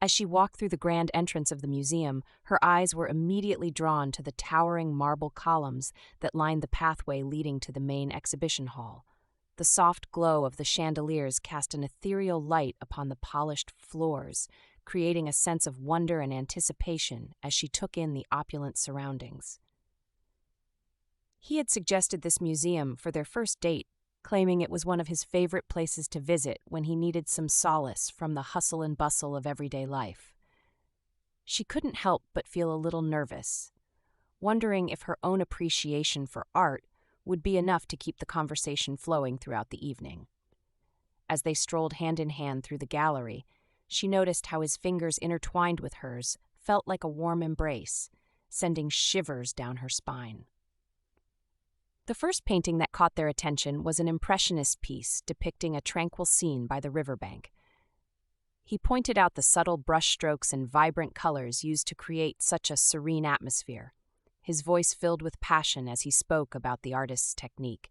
As she walked through the grand entrance of the museum, her eyes were immediately drawn to the towering marble columns that lined the pathway leading to the main exhibition hall. The soft glow of the chandeliers cast an ethereal light upon the polished floors, creating a sense of wonder and anticipation as she took in the opulent surroundings. He had suggested this museum for their first date, claiming it was one of his favorite places to visit when he needed some solace from the hustle and bustle of everyday life. She couldn't help but feel a little nervous, wondering if her own appreciation for art would be enough to keep the conversation flowing throughout the evening. As they strolled hand in hand through the gallery, she noticed how his fingers intertwined with hers felt like a warm embrace, sending shivers down her spine. The first painting that caught their attention was an impressionist piece depicting a tranquil scene by the riverbank. He pointed out the subtle brushstrokes and vibrant colors used to create such a serene atmosphere, his voice filled with passion as he spoke about the artist's technique.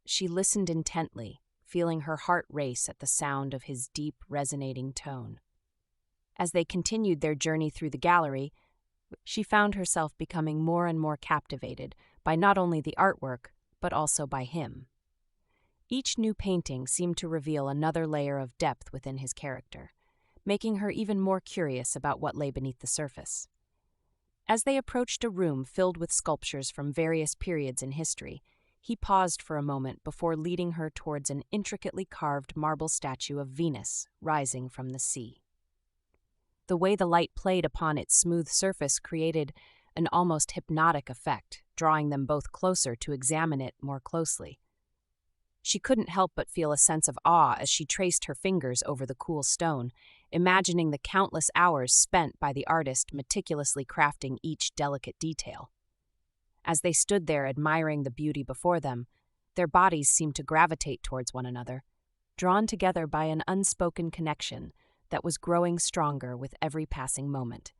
She listened intently, feeling her heart race at the sound of his deep, resonating tone. As they continued their journey through the gallery, she found herself becoming more and more captivated by not only the artwork, but also by him. Each new painting seemed to reveal another layer of depth within his character, making her even more curious about what lay beneath the surface. As they approached a room filled with sculptures from various periods in history, he paused for a moment before leading her towards an intricately carved marble statue of Venus rising from the sea. The way the light played upon its smooth surface created an almost hypnotic effect, drawing them both closer to examine it more closely. She couldn't help but feel a sense of awe as she traced her fingers over the cool stone, imagining the countless hours spent by the artist meticulously crafting each delicate detail. As they stood there admiring the beauty before them, their bodies seemed to gravitate towards one another, drawn together by an unspoken connection that was growing stronger with every passing moment.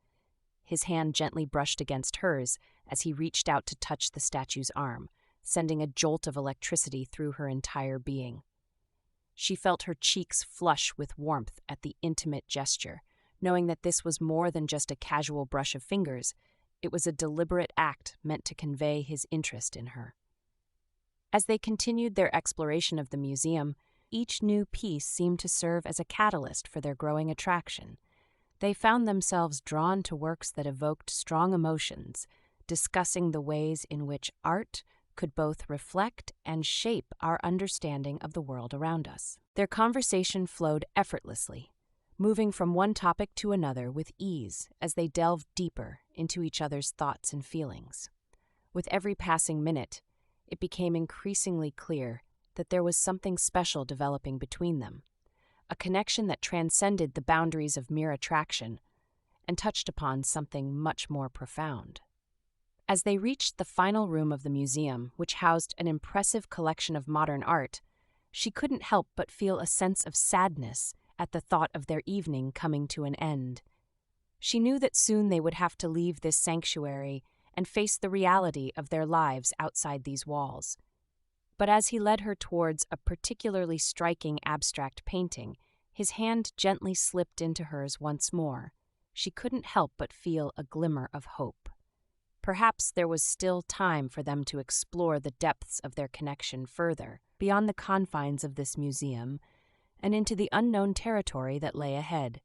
His hand gently brushed against hers as he reached out to touch the statue's arm, sending a jolt of electricity through her entire being. She felt her cheeks flush with warmth at the intimate gesture, knowing that this was more than just a casual brush of fingers. It was a deliberate act meant to convey his interest in her. As they continued their exploration of the museum, each new piece seemed to serve as a catalyst for their growing attraction. They found themselves drawn to works that evoked strong emotions, discussing the ways in which art could both reflect and shape our understanding of the world around us. Their conversation flowed effortlessly, moving from one topic to another with ease as they delved deeper into each other's thoughts and feelings. With every passing minute, it became increasingly clear that there was something special developing between them, a connection that transcended the boundaries of mere attraction and touched upon something much more profound. As they reached the final room of the museum, which housed an impressive collection of modern art, she couldn't help but feel a sense of sadness at the thought of their evening coming to an end. She knew that soon they would have to leave this sanctuary and face the reality of their lives outside these walls. But as he led her towards a particularly striking abstract painting, his hand gently slipped into hers once more. She couldn't help but feel a glimmer of hope. Perhaps there was still time for them to explore the depths of their connection further, beyond the confines of this museum, and into the unknown territory that lay ahead.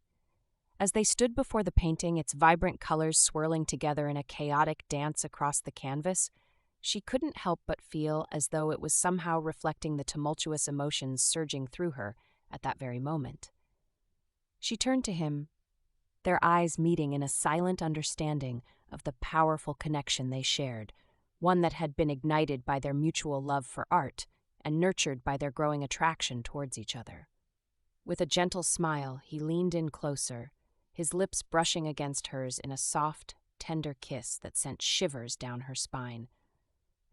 As they stood before the painting, its vibrant colors swirling together in a chaotic dance across the canvas, she couldn't help but feel as though it was somehow reflecting the tumultuous emotions surging through her at that very moment. She turned to him, their eyes meeting in a silent understanding of the powerful connection they shared, one that had been ignited by their mutual love for art and nurtured by their growing attraction towards each other. With a gentle smile, he leaned in closer, his lips brushing against hers in a soft, tender kiss that sent shivers down her spine.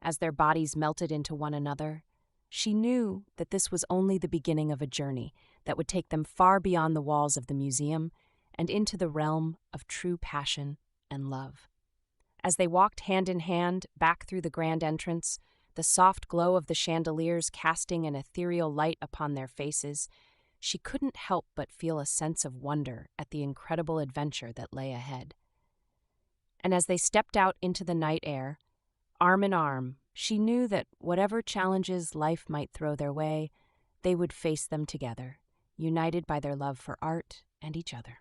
As their bodies melted into one another, she knew that this was only the beginning of a journey that would take them far beyond the walls of the museum and into the realm of true passion and love. As they walked hand in hand back through the grand entrance, the soft glow of the chandeliers casting an ethereal light upon their faces, she couldn't help but feel a sense of wonder at the incredible adventure that lay ahead. And as they stepped out into the night air, arm in arm, she knew that whatever challenges life might throw their way, they would face them together, united by their love for art and each other.